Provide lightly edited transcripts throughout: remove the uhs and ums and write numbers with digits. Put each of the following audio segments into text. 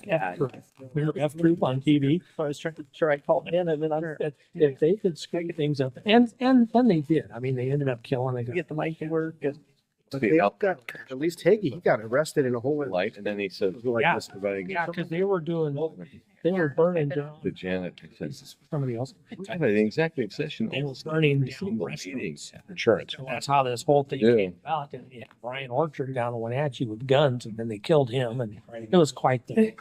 Yeah, we were F Troop on TV. So I was trying to sure I called in, and then I said if they could screw things up, and they did. I mean, they ended up killing. They could get the mic to work. But they all got, at least Hagee, he got arrested in a whole Light, and then he said, like Yeah. this. Yeah, because they were burning down the Janet, he said, somebody else. I had the exact session. They were burning down meetings. insurance. So that's how this whole thing Yeah. came about. And yeah, Brian Orchard down in Wenatchee with guns, and then they killed him, and it was quite the.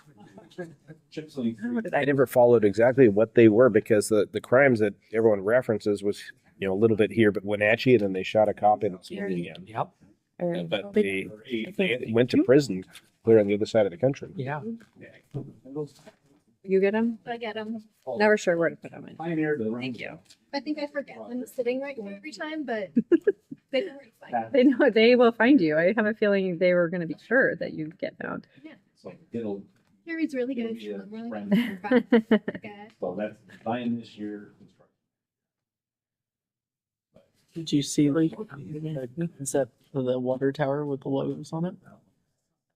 I never followed exactly what they were because the crimes that everyone references was, a little bit here, but Wenatchee, and then they shot a cop in Sweden again. Yep. But they went to prison clear on the other side of the country. Yeah. You get them? I get them. Never sure where to put them in. Thank you. I think I forget them sitting right here every time, but they know where to find me. They know they will find you. I have a feeling they were going to be sure that you get found. Harry's really good. Maybe a Really friend. good. So that's buying this year. Did you see is that the water tower with the logos on it?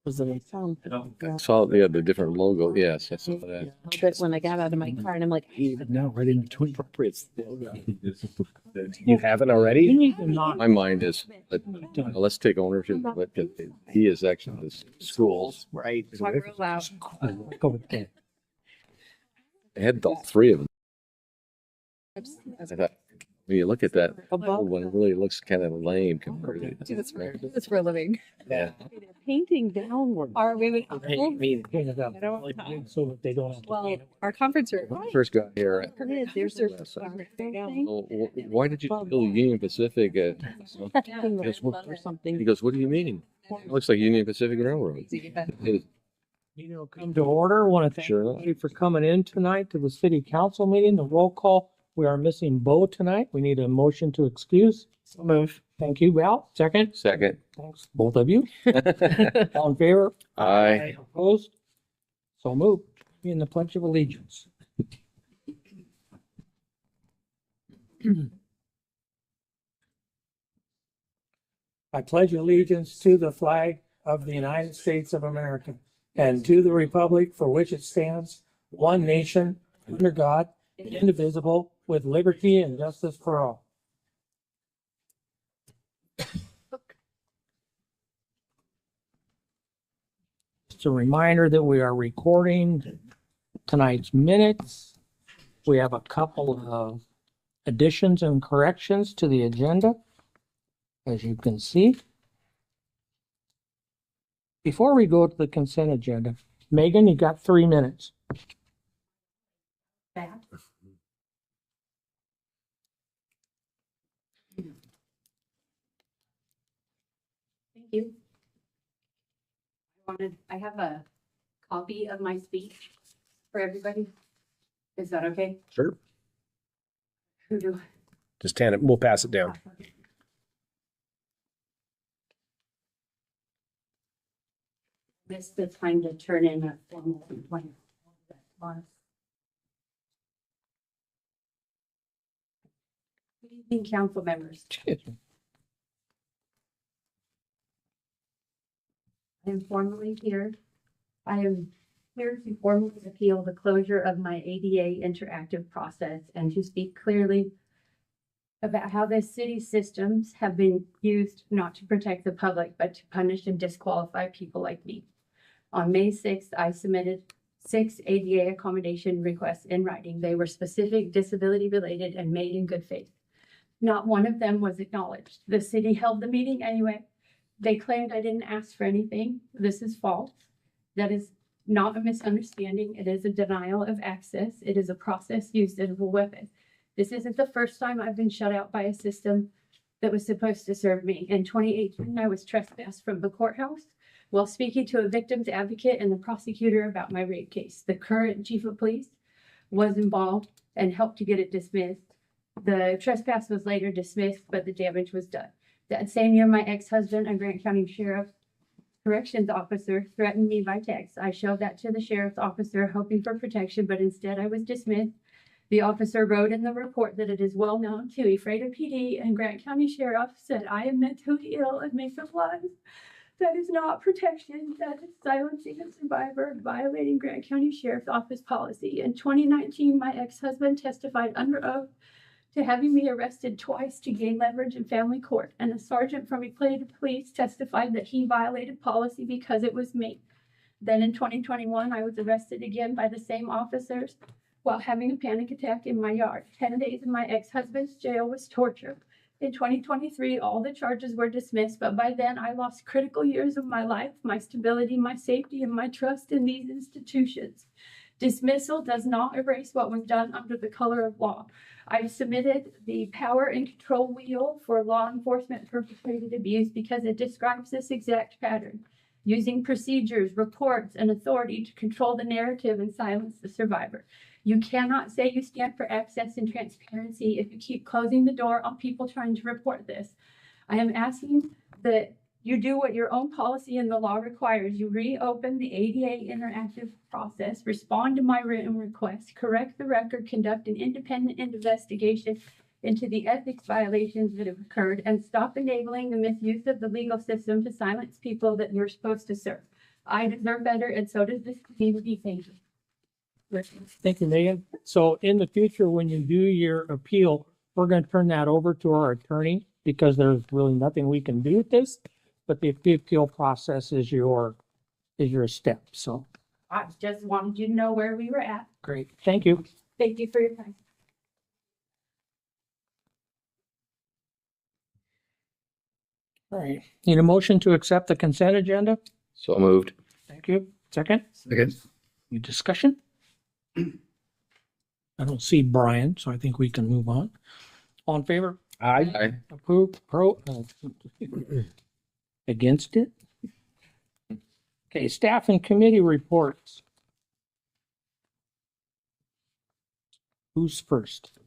Was it? I saw the different logo. Yes, I saw that. But when I got out of my car and I'm like, Even now, right in between appropriate. You haven't already? You need to not. My mind is, let's take ownership. He is actually the schools. Right. talk real loud. Go with that. They had all three of them. I thought, when you look at that old one, it really looks kind of lame compared to That's for a living. Yeah. Painting downward. Are we? Paint it up I don't- really big so that they don't have to. Well, paint it. our conference room. When I first got here, There's their why did you build Union Pacific? or something. He goes, what do you mean? It looks like Union Pacific Railroad. It- Meeting will come to order. I want to thank Sure. everybody for coming in tonight to the city council meeting. The roll call. We are missing Bo tonight. We need a motion to excuse. So move. Thank you, Val. Second. Second. Thanks, both of you. All in favor? Aye. Opposed? So moved. In the Pledge of Allegiance. I pledge allegiance to the flag of the United States of America and to the republic for which it stands, one nation, under God, indivisible, with liberty and justice for all. Just a reminder that we are recording tonight's minutes. We have a couple of additions and corrections to the agenda, as you can see. Before we go to the consent agenda, Megan, you got 3 minutes. Thank you. I have a copy of my speech for everybody. Is that okay? Sure. Who do? Just hand it, we'll pass it down. This the time to turn in a formal complaint. Good evening, council members. I am formally here. I am here to formally appeal the closure of my ADA interactive process and to speak clearly about how the city systems have been used not to protect the public, but to punish and disqualify people like me. On May 6th, I submitted 6 ADA accommodation requests in writing. They were specific, disability related, and made in good faith. Not one of them was acknowledged. The city held the meeting anyway. They claimed I didn't ask for anything. This is false. That is not a misunderstanding. It is a denial of access. It is a process used as a weapon. This isn't the first time I've been shut out by a system that was supposed to serve me. In 2018, I was trespassed from the courthouse while speaking to a victim's advocate and the prosecutor about my rape case. The current chief of police was involved and helped to get it dismissed. The trespass was later dismissed, but the damage was done. That same year, my ex-husband, a Grant County Sheriff Corrections officer, threatened me by text. I showed that to the sheriff's officer, hoping for protection, but instead I was dismissed. The officer wrote in the report that it is well known to Ephrata PD and Grant County Sheriff said I am mentally ill and make up lies. That is not protection. That is silencing a survivor, violating Grant County Sheriff's Office policy. In 2019, my ex-husband testified under oath to having me arrested twice to gain leverage in family court, and a sergeant from Ephrata Police testified that he violated policy because it was me. Then in 2021, I was arrested again by the same officers while having a panic attack in my yard. 10 days in my ex-husband's jail was torture. In 2023, all the charges were dismissed, but by then I lost critical years of my life, my stability, my safety, and my trust in these institutions. Dismissal does not erase what was done under the color of law. I've submitted the power and control wheel for law enforcement perpetrated abuse because it describes this exact pattern, using procedures, reports, and authority to control the narrative and silence the survivor. You cannot say you stand for access and transparency if you keep closing the door on people trying to report this. I am asking that you do what your own policy and the law requires. You reopen the ADA interactive process, respond to my written request, correct the record, conduct an independent investigation into the ethics violations that have occurred, and stop enabling the misuse of the legal system to silence people that you're supposed to serve. I deserve better, and so does this community. Thank you. Thank you, Megan. So in the future, when you do your appeal, we're going to turn that over to our attorney because there's really nothing we can do with this. But the appeal process is your step. So I just wanted you to know where we were at. great. Thank you. Thank you for your time. All right. Need a motion to accept the consent agenda? So moved. Thank you. Second? Second. Any discussion? I don't see Brian, so I think we can move on. All in favor? Aye. Approve, against it? Okay, staff and committee reports. Who's first?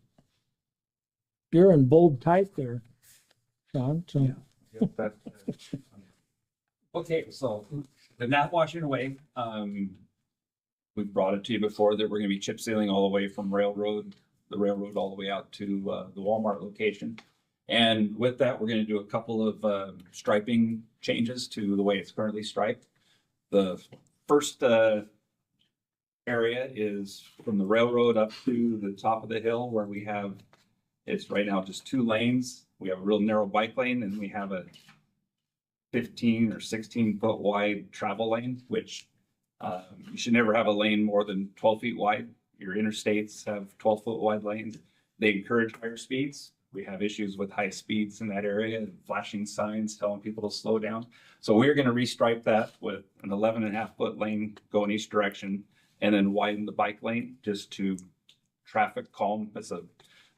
You're in bold type there, Sean, so. Okay, so the not washing away, we've brought it to you before that we're gonna be chip sealing all the way from the railroad all the way out to the Walmart location. And with that, we're gonna do a couple of striping changes to the way it's currently striped. The first area is from the railroad up to the top of the hill where we have, it's right now just 2 lanes. We have a real narrow bike lane and we have a 15 or 16 foot wide travel lane, which you should never have a lane more than 12 feet wide. Your interstates have 12-foot wide lanes. They encourage higher speeds. We have issues with high speeds in that area and flashing signs telling people to slow down. So we're going to restripe that with an 11.5-foot lane going each direction and then widen the bike lane just to traffic calm. It's a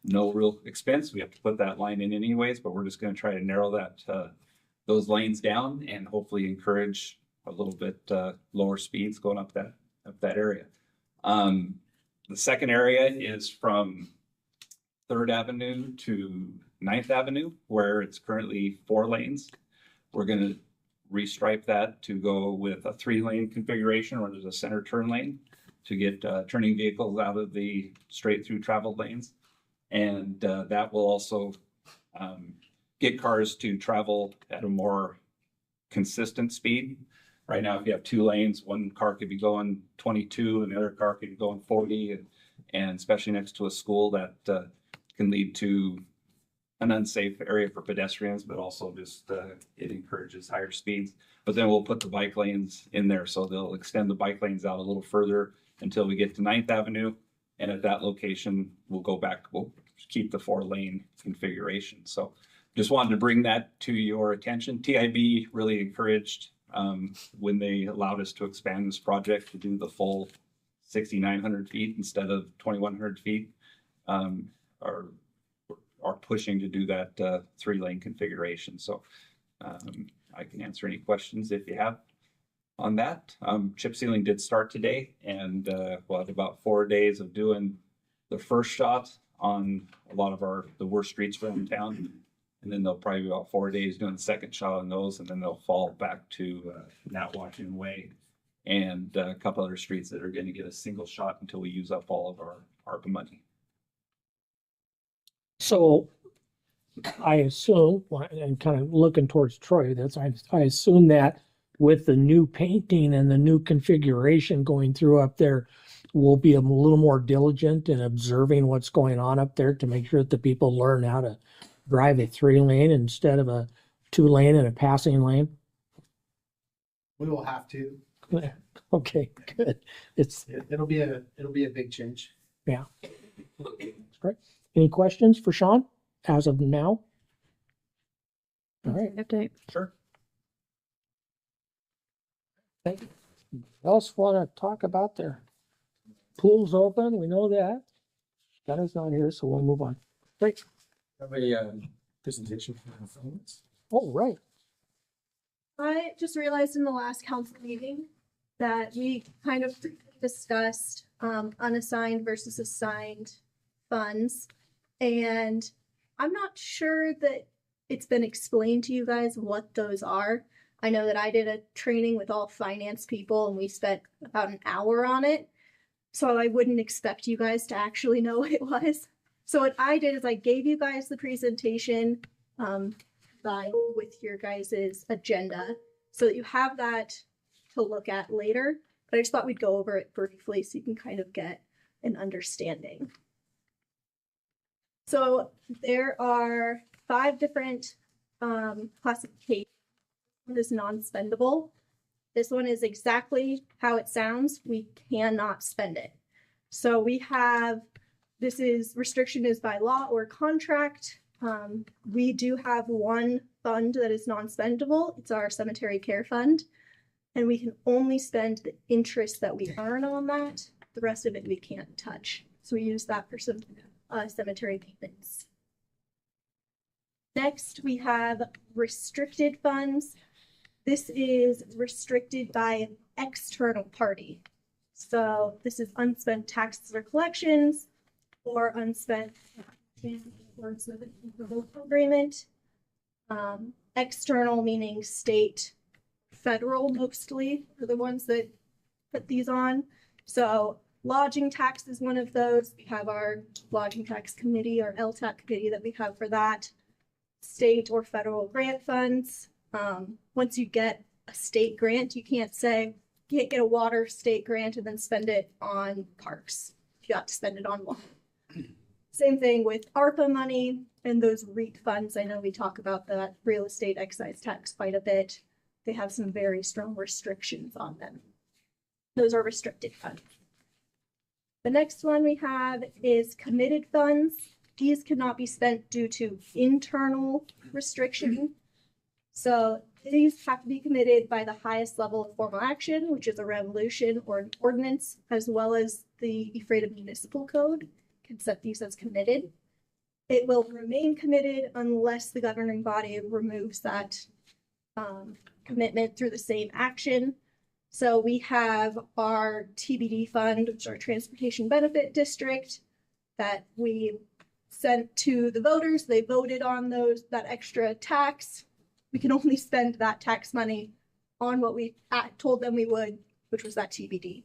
no real expense. We have to put that line in anyways, but we're just going to try to narrow that those lanes down and hopefully encourage a little bit lower speeds going up that area. The second area is from 3rd Avenue to 9th Avenue, where it's currently 4 lanes. We're going to restripe that to go with a 3-lane configuration where there's a center turn lane to get turning vehicles out of the straight through traveled lanes. And that will also get cars to travel at a more consistent speed. Right now, if you have 2 lanes, one car could be going 22 and the other car could be going 40. And especially next to a school, that can lead to an unsafe area for pedestrians, but also just it encourages higher speeds. But then we'll put the bike lanes in there. So they'll extend the bike lanes out a little further until we get to 9th Avenue. And at that location, we'll go back, we'll keep the 4-lane configuration. So just wanted to bring that to your attention. TIB really encouraged when they allowed us to expand this project to do the full 6,900 feet instead of 2,100 feet, are pushing to do that 3-lane configuration. So I can answer any questions if you have on that. Chip sealing did start today, and we'll have about 4 days of doing the first shot on a lot of the worst streets around town. And then they'll probably be about 4 days doing the second shot on those, and then they'll fall back to not washing away and a couple other streets that are going to get a single shot until we use up all of our ARPA money. So I assume, and kind of looking towards Troy, I assume that with the new painting and the new configuration going through up there, we'll be a little more diligent in observing what's going on up there to make sure that the people learn how to drive a 3-lane instead of a 2-lane and a passing lane. We will have to. Okay, good. It'll be a big change. Yeah. Great. Any questions for Sean as of now? All right. Update. Sure. Thank you. Else want to talk about their pools open? We know that. Gunner's not here, so we'll move on. Great. Have a presentation for the phones. Oh, right. I just realized in the last council meeting that we kind of discussed unassigned versus assigned funds. And I'm not sure that it's been explained to you guys what those are. I know that I did a training with all finance people and we spent about an hour on it. So I wouldn't expect you guys to actually know what it was. So what I did is I gave you guys the presentation with your guys' agenda so that you have that to look at later. But I just thought we'd go over it briefly so you can kind of get an understanding. So there are 5 different classifications. One is non-spendable. This one is exactly how it sounds. We cannot spend it. So we have, restriction is by law or contract. We do have one fund that is non-spendable. It's our cemetery care fund. And we can only spend the interest that we earn on that. The rest of it we can't touch. So we use that for some cemetery payments. Next, we have restricted funds. This is restricted by an external party. So this is unspent taxes or collections or unspent words of the agreement. External meaning state, federal mostly are the ones that put these on. So lodging tax is one of those. We have our lodging tax committee, our LTAC committee that we have for that. State or federal grant funds. Once you get a state grant, you can't get a water state grant and then spend it on parks. You have to spend it on water. Same thing with ARPA money and those REIT funds. I know we talk about that real estate excise tax quite a bit. They have some very strong restrictions on them. Those are restricted funds. The next one we have is committed funds. These cannot be spent due to internal restriction. So these have to be committed by the highest level of formal action, which is a resolution or an ordinance, as well as the Ephrata Municipal Code can set these as committed. It will remain committed unless the governing body removes that commitment through the same action. So we have our TBD fund, which is our Transportation Benefit District, that we sent to the voters. They voted on that extra tax. We can only spend that tax money on what we told them we would, which was that TBD.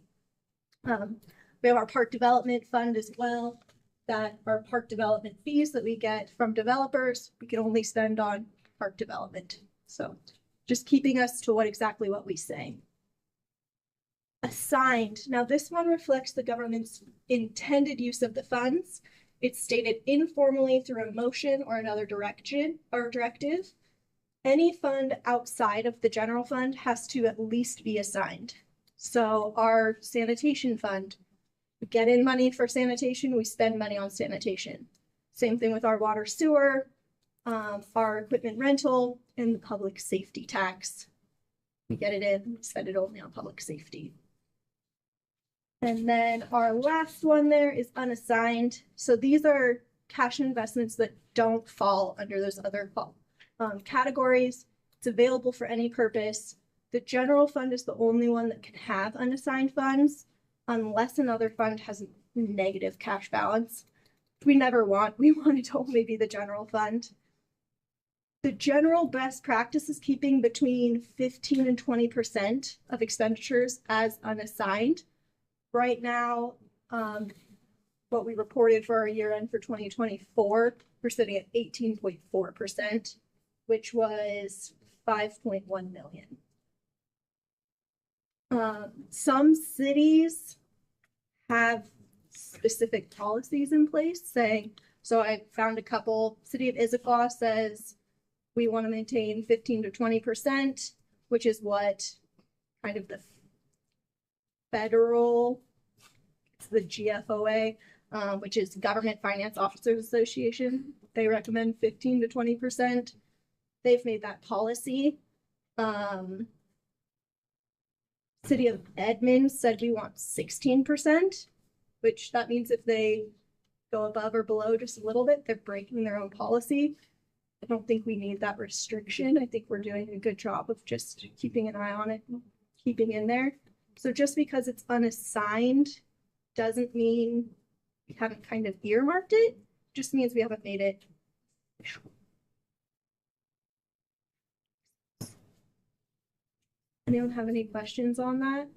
We have our Park Development Fund as well, that our park development fees that we get from developers, we can only spend on park development. So just keeping us to exactly what we say. Assigned. Now this one reflects the government's intended use of the funds. It's stated informally through a motion or another direction or directive. Any fund outside of the general fund has to at least be assigned. So our sanitation fund, we get in money for sanitation, we spend money on sanitation. Same thing with our water sewer, our equipment rental, and the public safety tax. We get it in, we spend it only on public safety. And then our last one there is unassigned. So these are cash investments that don't fall under those other categories. It's available for any purpose. The general fund is the only one that can have unassigned funds unless another fund has a negative cash balance. We want it to only be the general fund. The general best practice is keeping between 15 and 20% of expenditures as unassigned. Right now, what we reported for our year end for 2024 we're sitting at 18.4%, which was 5.1 million. Some cities have specific policies in place saying, so I found a couple. City of Issaquah says we want to maintain 15 to 20%, which is what kind of the federal, it's the GFOA, which is Government Finance Officers Association. They recommend 15 to 20%. They've made that policy. City of Edmond said we want 16%, which that means if they go above or below just a little bit, they're breaking their own policy. I don't think we need that restriction. I think we're doing a good job of just keeping an eye on it, and keeping in there. So just because it's unassigned doesn't mean we haven't kind of earmarked it, just means we haven't made it official. Anyone have any questions on that?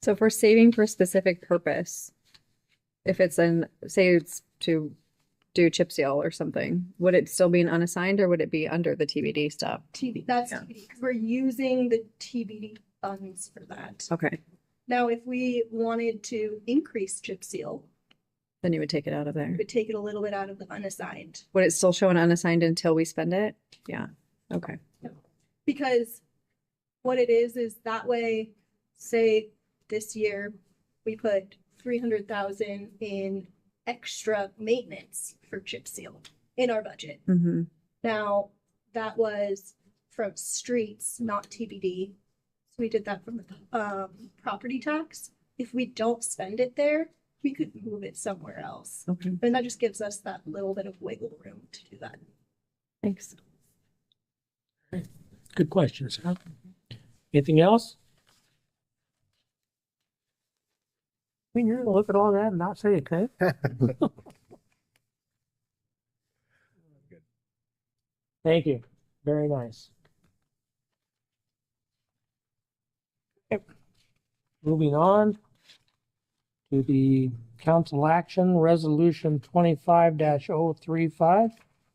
So if we're saving for a specific purpose, if it's say it's to do chip seal or something, would it still be an unassigned or would it be under the TBD stuff? That's Yeah. TBD, because we're using the TBD funds for that. Okay, Now, if we wanted to increase chip seal, then you would take it out of there. we would take it a little bit out of the unassigned. Would it still show an unassigned until we spend it? Yeah, okay. Because what it is that way, say this year, we put 300,000 in extra maintenance for chip seal in our budget. Mm-hmm. Now, that was from streets, not TBD. So we did that from the property tax. If we don't spend it there, we could move it somewhere else. Okay, And that just gives us that little bit of wiggle room to do that. thanks. Good questions, huh? Anything else? I mean, you're gonna look at all that and not say a thing? Thank you. Very nice. Okay. Moving on to the council action resolution 25-035,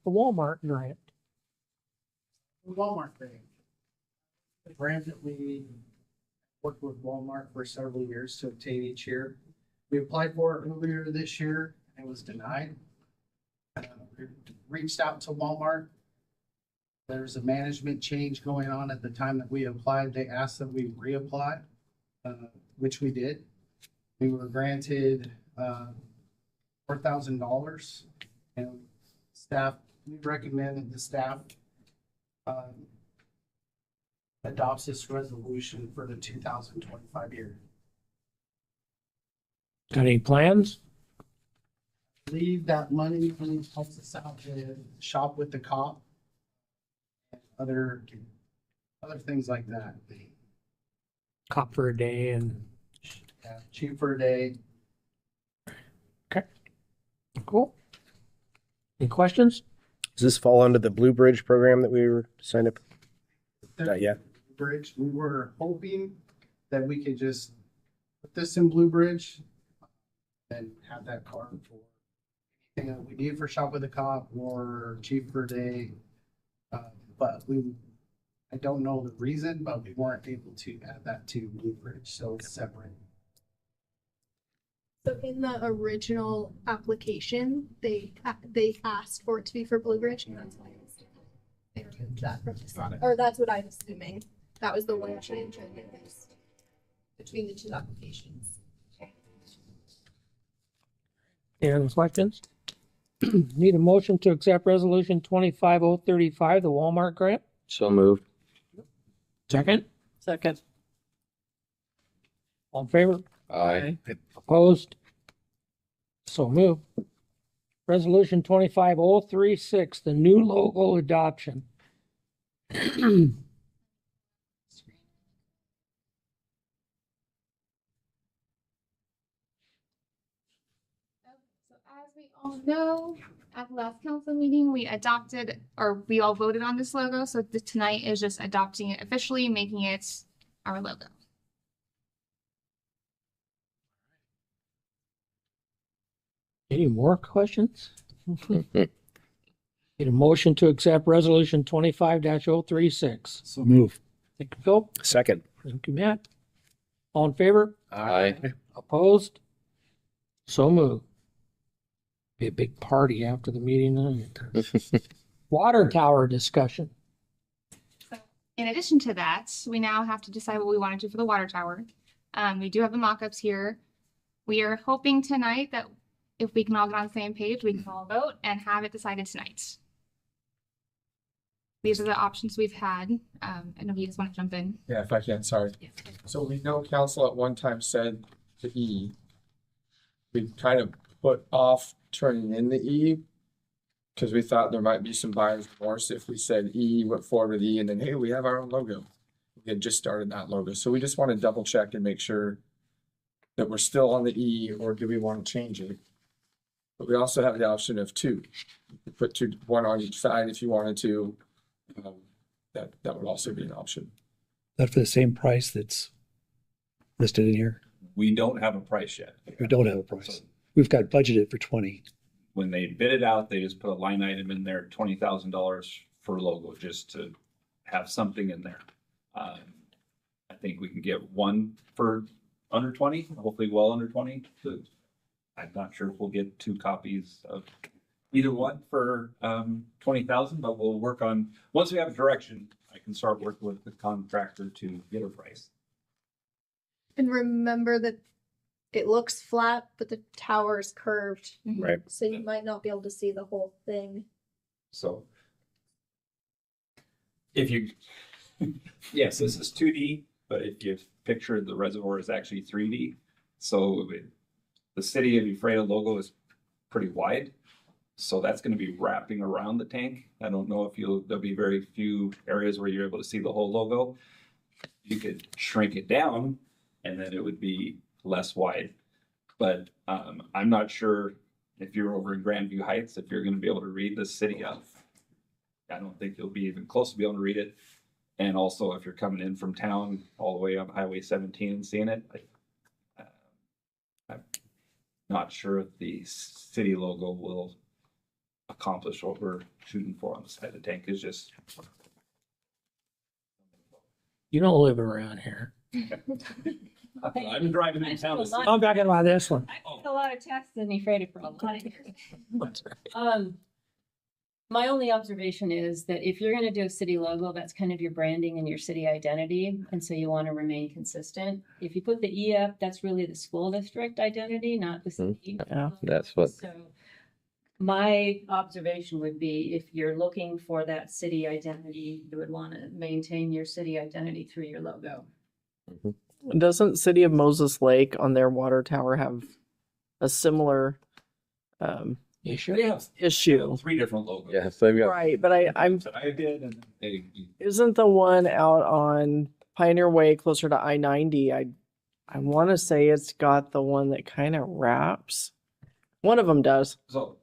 the Walmart grant. Walmart grant. The grant that we worked with Walmart for several years to obtain each year. We applied for it earlier this year and it was denied. We reached out to Walmart. There's a management change going on at the time that we applied. They asked that we reapply, which we did. We were granted $4,000, and staff, we recommend that the staff adopts this resolution for the 2025 year. Got any plans? I believe that money really helps us out with shop with the cop, and other things like that. Cop for a day and Yeah, cheap for a day. cool. Any questions? Does this fall under the Blue Bridge program that we were signed up? Not yet. Bridge, we were hoping that we could just put this in Blue Bridge and have that card for anything that we need for shop with a cop or cheap for a day. But I don't know the reason, but we weren't able to add that to Blue Bridge, so it's separate. So in the original application, they asked for it to be for Blue Ridge, and that's why it was they removed that from this. Or that's what I'm assuming. That was the one change I noticed between the two applications. Any other questions? Need a motion to accept resolution 25035, the Walmart grant? So moved. Second? Second. All in favor? Aye. Opposed? So moved. Resolution 25036, the new logo adoption. So as we all know, at the last council meeting, we adopted, or we all voted on this logo. So tonight is just adopting it officially, making it our logo. Any more questions? Need a motion to accept resolution 25-036. So move. Thank you, Phil. Second. Thank you, Matt. All in favor? Aye. Opposed? So moved. Be a big party after the meeting tonight. Water tower discussion. In addition to that, we now have to decide what we want to do for the water tower. We do have the mock-ups here. We are hoping tonight that if we can all get on the same page, we can all vote and have it decided tonight. These are the options we've had. I know you guys want to jump in. Yeah, if I can, sorry. So we know council at one time said the E. We kind of put off turning in the E because we thought there might be some buyer's remorse if we said E, went forward with E, and then, hey, we have our own logo. We had just started that logo. So we just want to double check and make sure that we're still on the E, or do we want to change it? But we also have the option of two. You could put two, one on each side if you wanted to. That would also be an option. That for the same price that's listed in here? We don't have a price yet. We don't have a price. So We've got budgeted for 20. when they bid it out, they just put a line item in there, $20,000 for logo, just to have something in there. I think we can get one for under 20, hopefully well under 20. So I'm not sure if we'll get two copies of either one for 20,000, but we'll work on, once we have a direction, I can start working with the contractor to get a price. And remember that it looks flat, but the tower is curved. Right. So you might not be able to see the whole thing. So if you, yes, this is 2D, but if you picture the reservoir is actually 3D. So the city of Ephrata logo is pretty wide. So that's going to be wrapping around the tank. I don't know if there'll be very few areas where you're able to see the whole logo. You could shrink it down and then it would be less wide. But I'm not sure if you're over in Grandview Heights, if you're going to be able to read the city of. I don't think you'll be even close to be able to read it. And also if you're coming in from town all the way on Highway 17 and seeing it, I'm not sure if the city logo will accomplish what we're shooting for on the side of the tank. Is just. You don't live around here. I've been driving in town. to see- I'm talking about this one. I've had a lot of tests in Ephrata for a lot of years. My only observation is that if you're gonna do a city logo, that's kind of your branding and your city identity, and so you want to remain consistent. If you put the E up, that's really the school district identity, not the city. Yeah. That's what, So my observation would be if you're looking for that city identity, you would want to maintain your city identity through your logo. Doesn't City of Moses Lake on their water tower have a similar Issue. They have issue? 3 different logos. yeah, so they've got, Right, but I'm That I did, and they. isn't the one out on Pioneer Way closer to I-90? I want to say it's got the one that kind of wraps. One of them does. So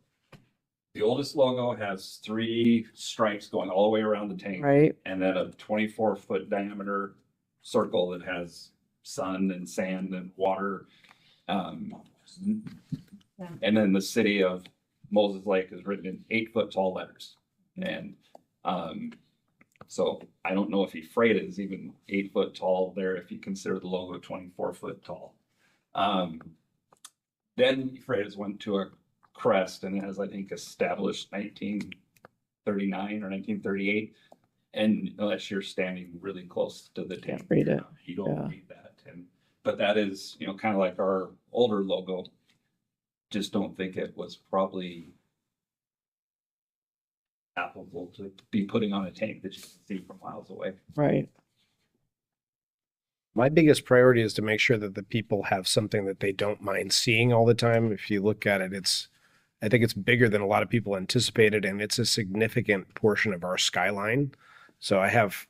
the oldest logo has 3 stripes going all the way around the tank. Right. And then a 24-foot diameter circle that has sun and sand and water. And then the city of Moses Lake is written in 8-foot tall letters. And so I don't know if Ephrata is even 8-foot tall there if you consider the logo 24-foot tall. Then Ephrata's went to a crest and it has, I think, established 1939 or 1938. And unless you're standing really close to the tank, read it. you don't Yeah. read that. But that is, kind of like our older logo. Just don't think it was probably applicable to be putting on a tank that you can see from miles away. Right. My biggest priority is to make sure that the people have something that they don't mind seeing all the time. If you look at it, I think it's bigger than a lot of people anticipated, and it's a significant portion of our skyline. So I have,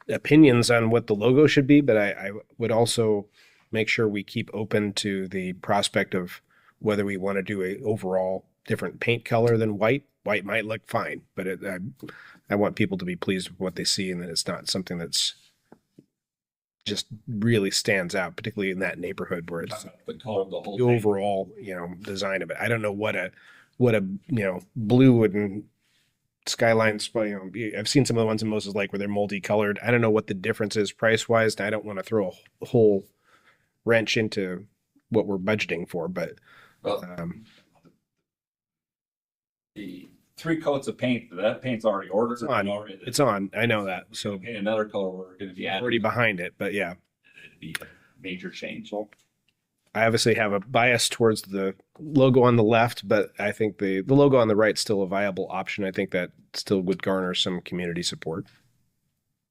opinions on what the logo should be, but I would also make sure we keep open to the prospect of whether we want to do a overall different paint color than white. White might look fine, but I want people to be pleased with what they see, and that it's not something that's just really stands out, particularly in that neighborhood where it's The color of the whole the thing. overall, design of it. I don't know what a what a, blue and skyline, I've seen some of the ones in Moses Lake where they're multicolored. I don't know what the difference is price wise. And I don't want to throw a whole wrench into what we're budgeting for, but Well, the 3 coats of paint, that paint's already ordered. it's on. I know that. So Okay, another color we're going to be adding. already behind it, but yeah. It'd be a major change. I obviously have a bias towards the logo on the left, but I think the logo on the right is still a viable option. I think that still would garner some community support.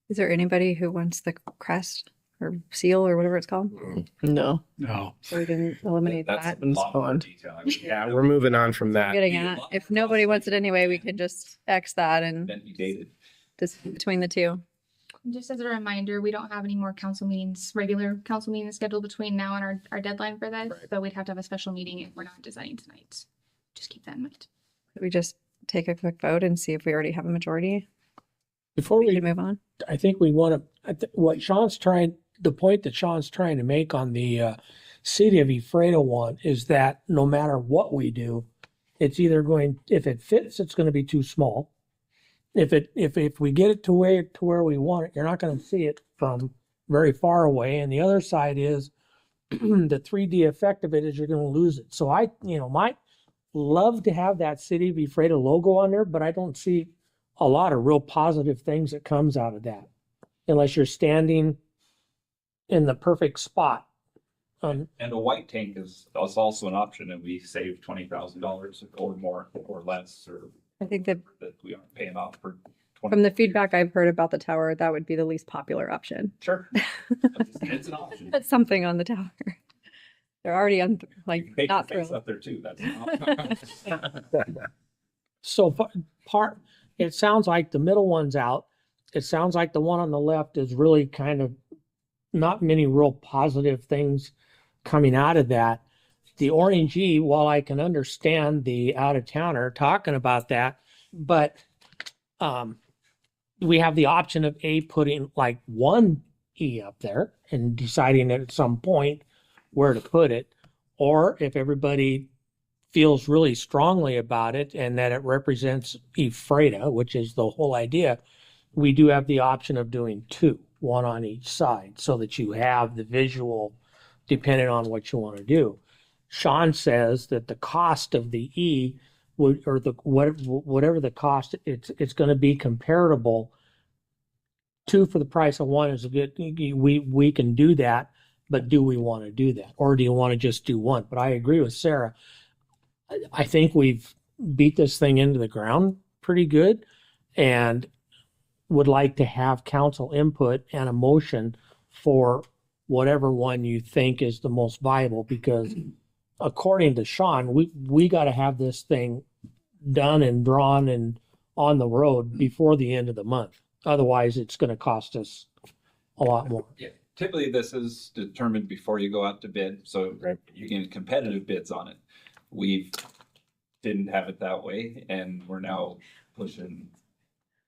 Is there anybody who wants the crest or seal or whatever it's called? No. No. So we didn't eliminate That's that. a lot more fun. detail. I mean, Yeah, we're moving on from that. Getting at, if nobody wants it anyway, we can just X that and then be dated. just between the two. Just as a reminder, we don't have any more council meetings, regular council meetings scheduled between now and our deadline for this. So we'd have to have a special meeting if we're not designing tonight. Just keep that in mind. Could we just take a quick vote and see if we already have a majority? Before We we can move on. I think we want to, the point that Sean's trying to make on the city of Ephrata one is that no matter what we do, it's either going, if it fits, it's going to be too small. If we get it to where we want it, you're not going to see it from very far away. And the other side is the 3D effect of it is you're going to lose it. So I, might love to have that city of Ephrata logo on there, but I don't see a lot of real positive things that comes out of that unless you're standing in the perfect spot. And a white tank is also an option, and we save $20,000 or more or less, or I think that that we aren't paying out for 20. from the feedback I've heard about the tower, that would be the least popular option. Sure, it's an option. Put something on the tower. They're already You can paint not your face thrilled. up there too. That's an option. So it sounds like the middle one's out. It sounds like the one on the left is really kind of not many real positive things coming out of that. The orangey, while I can understand the out of towner talking about that, but we have the option of putting like one E up there and deciding at some point where to put it, or if everybody feels really strongly about it and that it represents Ephrata, which is the whole idea, we do have the option of doing 2, one on each side, so that you have the visual depending on what you want to do. Sean says that the cost of the E would, or whatever the cost, it's going to be comparable. 2 for the price of 1 is a good. We can do that, but do we want to do that, or do you want to just do 1? But I agree with Sarah. I think we've beat this thing into the ground pretty good, and would like to have council input and a motion for whatever one you think is the most viable, because according to Sean, we got to have this thing done and drawn and on the road before the end of the month. Otherwise, it's going to cost us a lot more. Yeah, typically this is determined before you go out to bid, so you get competitive bids on it. We didn't have it that way, and we're now pushing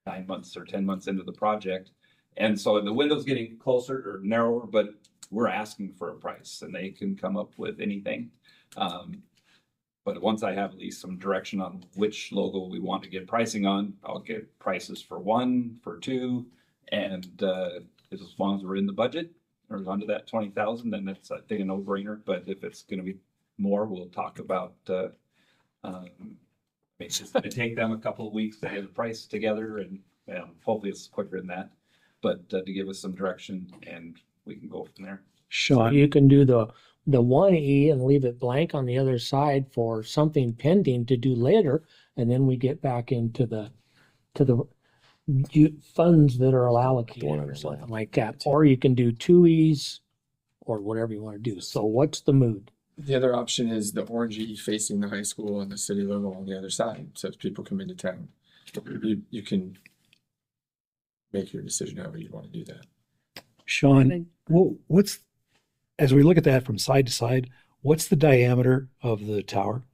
9 months or 10 months into the project. And so the window's getting closer or narrower, but we're asking for a price, and they can come up with anything. But once I have at least some direction on which logo we want to get pricing on, I'll get prices for 1, for 2, and as long as we're in the budget or under that 20,000, then that's, I think, a no-brainer. But if it's going to be more, we'll talk about. It's just going to take them a couple of weeks to get the price together, and hopefully it's quicker than that. But to give us some direction, and we can go from there. Sean, You can do the 1E and leave it blank on the other side for something pending to do later, and then we get back into the funds that are allocated or something like that. Or you can do 2Es or whatever you want to do. So what's the mood? The other option is the orange E facing the high school and the city logo on the other side. So if people come into town, you can make your decision however you want to do that. Sean, what's, as we look at that from side to side, what's the diameter of the tower?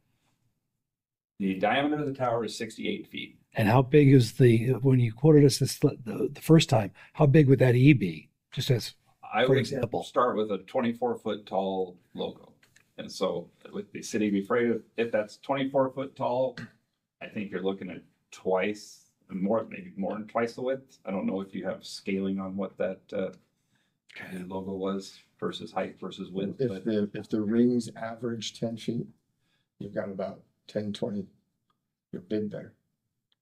The diameter of the tower is 68 feet. And how big is when you quoted us this the first time, how big would that E be? Just as, I for would example. start with a 24-foot tall logo. And so with the city of Ephrata, if that's 24 foot tall, I think you're looking at twice, more, maybe more than twice the width. I don't know if you have scaling on what that logo was versus height versus width, but If the rings average 10 feet, you've got about 10, 20, you're big there.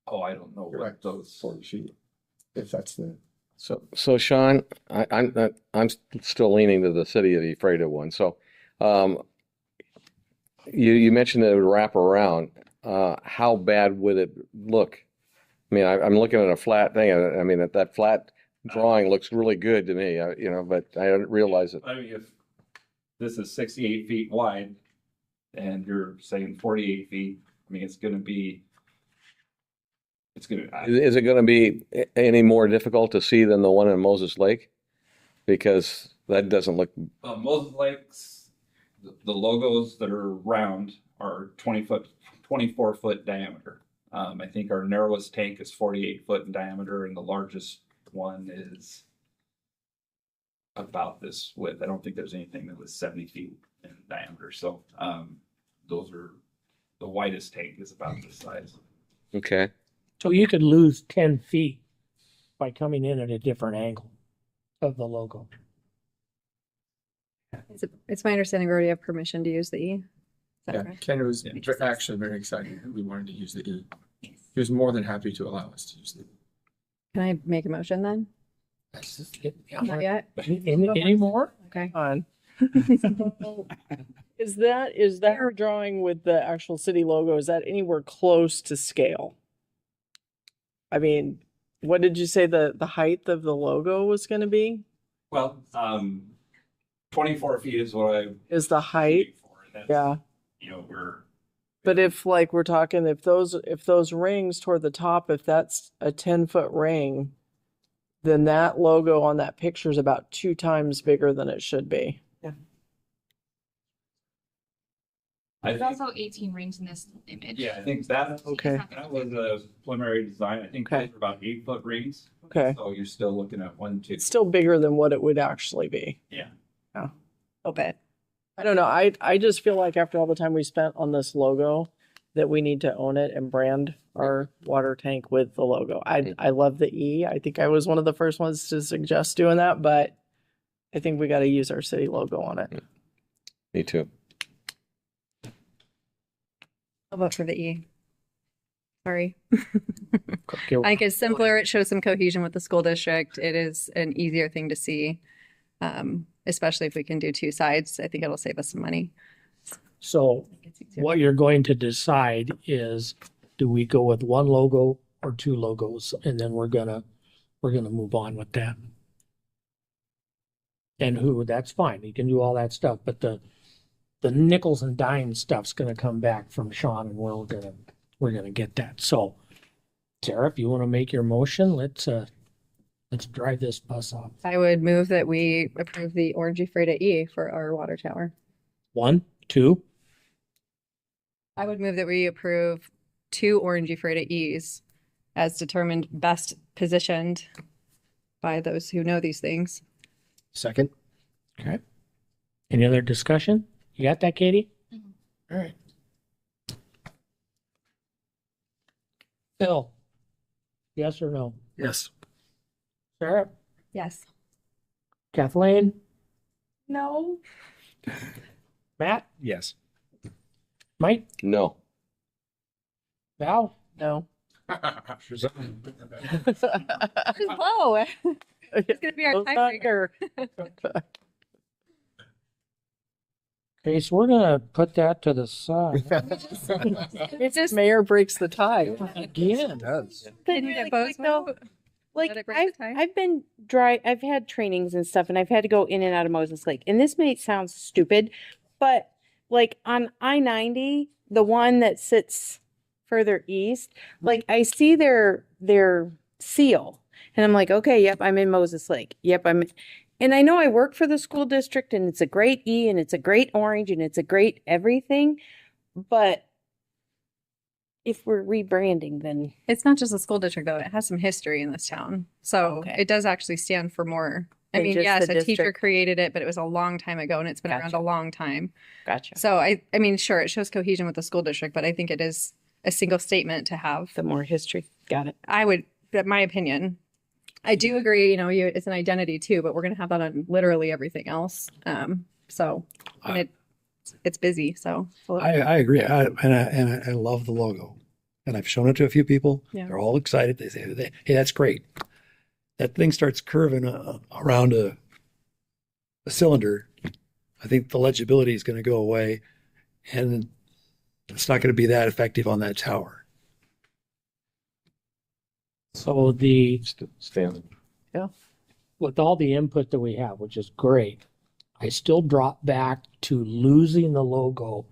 oh, I don't know You're what like those. 40 feet. If that's the, So Sean, I'm still leaning to the city of Ephrata one. So, you mentioned that it would wrap around. How bad would it look? I mean, I'm looking at a flat thing. I mean, that flat drawing looks really good to me, you know, but I didn't realize it. I mean, if this is 68 feet wide and you're saying 48 feet, I mean, it's gonna be, Is it going to be any more difficult to see than the one in Moses Lake? Because that doesn't look. Moses Lake's, the logos that are round are 24 foot diameter. I think our narrowest tank is 48 foot in diameter, and the largest one is about this width. I don't think there's anything that was 70 feet in diameter. So those are, the widest tank is about this size. Okay. So you could lose 10 feet by coming in at a different angle of the logo. It's my understanding we already have permission to use the E. Is that yeah, correct? Ken was actually very excited that we wanted to use the E. He was more than happy to allow us to use the E. Can I make a motion then? Not yet? Any more? Okay. On. Is that drawing with the actual city logo, is that anywhere close to scale? I mean, what did you say the height of the logo was going to be? Well, 24 feet is what I. Is the height? Yeah. You know, But if like we're talking, if those rings toward the top, if that's a 10-foot ring, then that logo on that picture is about 2 times bigger than it should be. Yeah. There's also 18 rings in this image. Yeah, I think that Okay. that was a preliminary design. I think those were about 8-foot rings. Okay. So you're still looking at 1, 2. It's still bigger than what it would actually be. Yeah. Yeah. A bit. I don't know. I just feel like after all the time we spent on this logo that we need to own it and brand our water tank with the logo. I love the E. I think I was one of the first ones to suggest doing that, but I think we got to use our city logo on it. Me too. I'll vote for the E. Sorry. I think it's simpler. It shows some cohesion with the school district. It is an easier thing to see, especially if we can do 2 sides. I think it'll save us some money. So what you're going to decide is, do we go with 1 logo or 2 logos? And then we're gonna move on with that. And that's fine. You can do all that stuff, but the nickels and dimes stuff's gonna come back from Sean, and we're gonna get that. So Sarah, if you want to make your motion, let's drive this bus off. I would move that we approve the Orange Ephrata E for our water tower. 1, 2. I would move that we approve 2 Orange Ephrata E's as determined best positioned by those who know these things. Second. Okay. Any other discussion? You got that, Katie? All right. Phil, yes or no? Yes. Sarah? Yes. Kathleen? No. Matt? Yes. Mike? No. Val? No. Whoa. It's going to be our tiebreaker. Okay, so we're gonna put that to the side. It's just mayor breaks the tie. Again. It does. Can you really oppose quick, though, vote? Like Let it break the tie? I've been I've had trainings and stuff, and I've had to go in and out of Moses Lake. And this may sound stupid, but like on I-90, the one that sits further east, like I see their seal, and I'm like, okay, yep, I'm in Moses Lake. Yep, and I know I work for the school district, and it's a great E, and it's a great orange, and it's a great everything, but if we're rebranding, then It's not just a school district though. It has some history in this town. So Okay. it does actually stand for more I mean, just yes, the a teacher district? created it, but it was a long time ago and it's been around Gotcha. a long time. Gotcha. So I mean, sure, it shows cohesion with the school district, but I think it is a single statement to have. The more history. Got it. I would, in my opinion, I do agree, you know, it's an identity too, but we're going to have that on literally everything else. So and it's busy. So I agree. I love the logo. And I've shown it to a few people. Yeah. They're all excited. They say, hey, that's great. That thing starts curving around a cylinder. I think the legibility is going to go away and it's not going to be that effective on that tower. So the, Stanley. with all the input that we have, which is great, I still drop back to losing the logo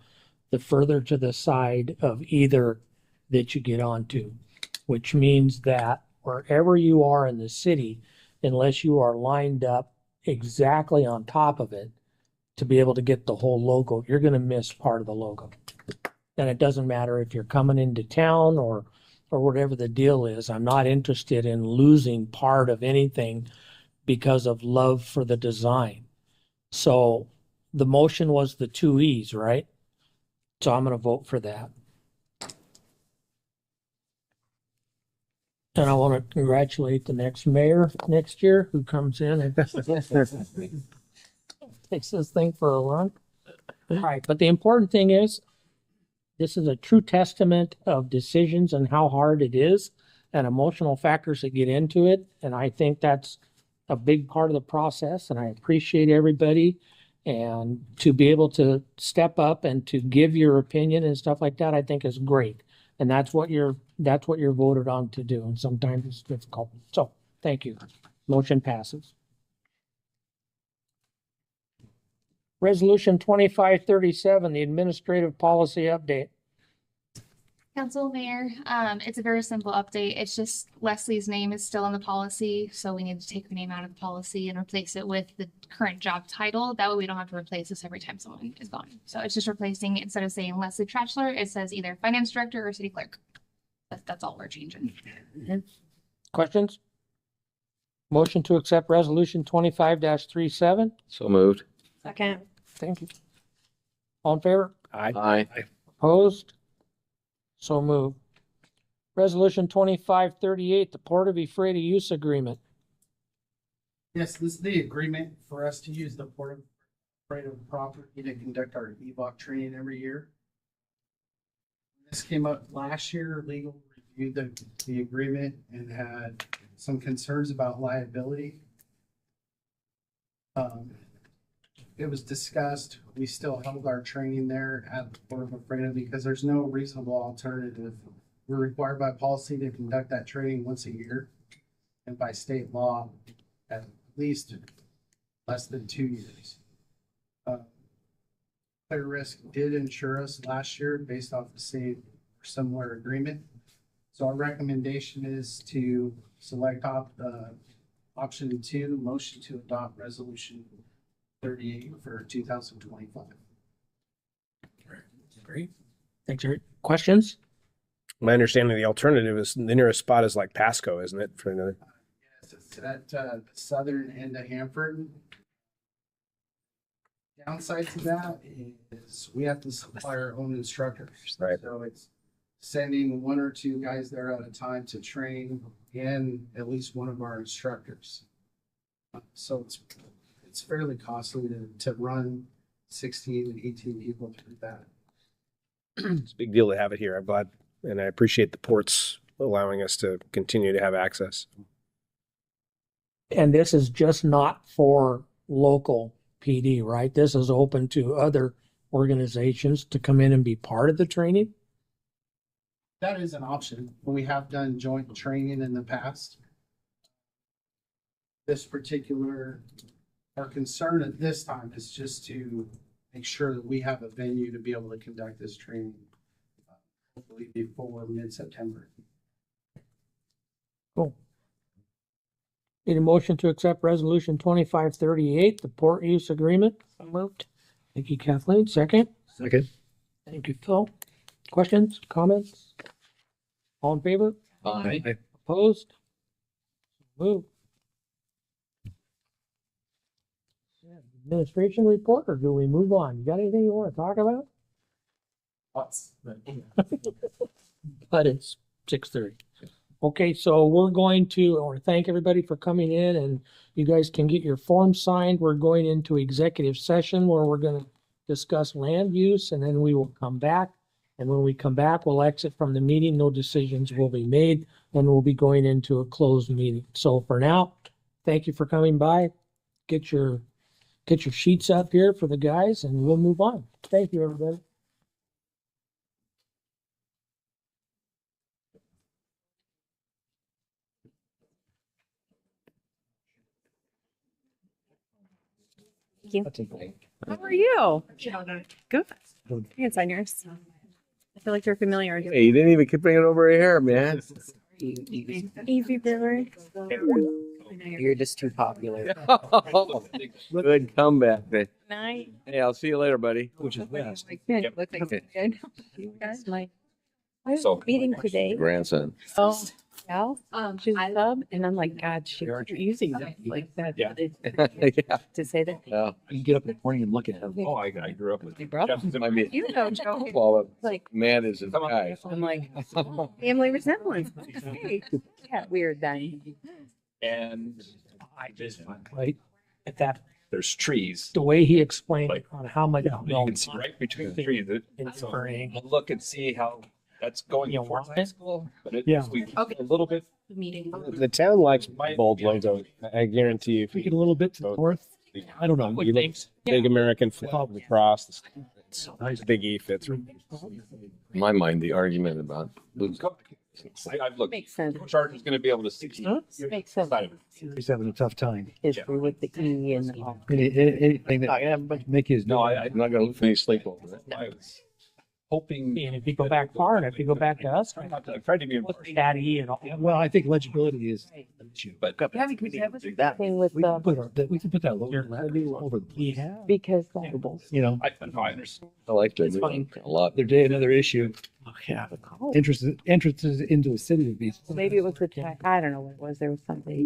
the further to the side of either that you get onto, which means that wherever you are in the city, unless you are lined up exactly on top of it to be able to get the whole logo, you're going to miss part of the logo. And it doesn't matter if you're coming into town or whatever the deal is. I'm not interested in losing part of anything because of love for the design. So the motion was the 2 E's, right? So I'm going to vote for that. And I want to congratulate the next mayor next year who comes in and takes this thing for a run. All right, but the important thing is, this is a true testament of decisions and how hard it is and emotional factors that get into it. And I think that's a big part of the process. And I appreciate everybody. And to be able to step up and to give your opinion and stuff like that, I think is great. And that's what you're voted on to do. And sometimes it's difficult. So thank you. Motion passes. Resolution 2537, the administrative policy update. Council Mayor, it's a very simple update. It's just Leslie's name is still in the policy, so we need to take her name out of the policy and replace it with the current job title. That way we don't have to replace this every time someone is gone. So it's just replacing, instead of saying Leslie Trachler, it says either finance director or city clerk. That's all we're changing. Questions? Motion to accept resolution 25-37. So moved. Second. Thank you. All in favor? Aye. Opposed? So moved. Resolution 2538, the Port of Ephrata use agreement. Yes, this is the agreement for us to use the Port of Ephrata property to conduct our EVOC training every year. This came up last year. Legal reviewed the agreement and had some concerns about liability. It was discussed. We still held our training there at the Port of Ephrata because there's no reasonable alternative. We're required by policy to conduct that training once a year, and by state law, at least less than 2 years. Clear Risk did insure us last year based off the same similar agreement. So our recommendation is to select option 2, motion to adopt resolution 38 for 2025. Great. Thanks, Eric. Questions? My understanding, the alternative is the nearest spot is like Pasco, isn't it? For another. Yes, it's at the southern end of Hanford. Downside to that is we have to supply our own instructors. Right. So it's sending 1 or 2 guys there at a time to train and at least one of our instructors. So it's fairly costly to run 16 and 18 people through that. It's a big deal to have it here. I'm glad, and I appreciate the ports allowing us to continue to have access. And this is just not for local PD, right? This is open to other organizations to come in and be part of the training. That is an option. We have done joint training in the past. This particular, our concern at this time is just to make sure that we have a venue to be able to conduct this training, hopefully before mid-September. Cool. Need a motion to accept resolution 2538, the port use agreement. So moved. Thank you, Kathleen. Second. Second. Thank you, Phil. Questions, comments? All in favor? Aye. Opposed? Move. Administration report, or do we move on? You got anything you want to talk about? But it's 6:30. Okay, so we're going to, I want to thank everybody for coming in, and you guys can get your form signed. We're going into executive session where we're going to discuss land use, and then we will come back. And when we come back, we'll exit from the meeting. No decisions will be made, and we'll be going into a closed meeting. So for now, thank you for coming by. Get your sheets up here for the guys, and we'll move on. Thank you, everybody. Thank you. How are you? Good. You can sign yours. I feel like you're familiar. Hey, you didn't even bring it over here, man. Easy Billy. You're just too popular. Good comeback. Night. Hey, I'll see you later, buddy. Which is best. Look like good. You guys might. So- Meeting today. Grandson. Oh, yeah. She's a sub, and I'm like, God, she's using that like that. Yeah. Yeah. To say that. Yeah. You can get up in the morning and look at it. Okay. Oh, I grew up with Hey, brother. Jefferson. I mean, You know, Joe. well, Like, man is a guy. I'm like, family resemblance. Hey, yeah, weird then. And I just right at that, there's trees. the way he explained Like, on how much. You can see right between the trees. In So spring. I'll look and see how that's going You towards want high it? school. But it, Yeah. we a little bit. Meeting. The town likes bold logo. I guarantee you. If We you get a little bit to the north. I don't know. What you look, things? big American flag across the it's big E fits. In my mind, the argument about I've looked. Makes sense. Coach Arden's going to be able to see. Makes sense. Side of it. He's having a tough time. History with the E and all. Anything Not that gonna have a bunch make his No, I'm I'm not going to lose any sleep over it. I was hoping. And if you go back far enough, if you go back to us, I tried to be with impartial. that E and all. well, I think legibility is an issue. But Yeah, we could have that. Thing with We can the, put we can put that logo over the We have. because you know. I understand. I like that It's fine. a lot. Another day, another issue. Oh, yeah. Entrances into a city would be. maybe it was the, I don't know what it was. There was something.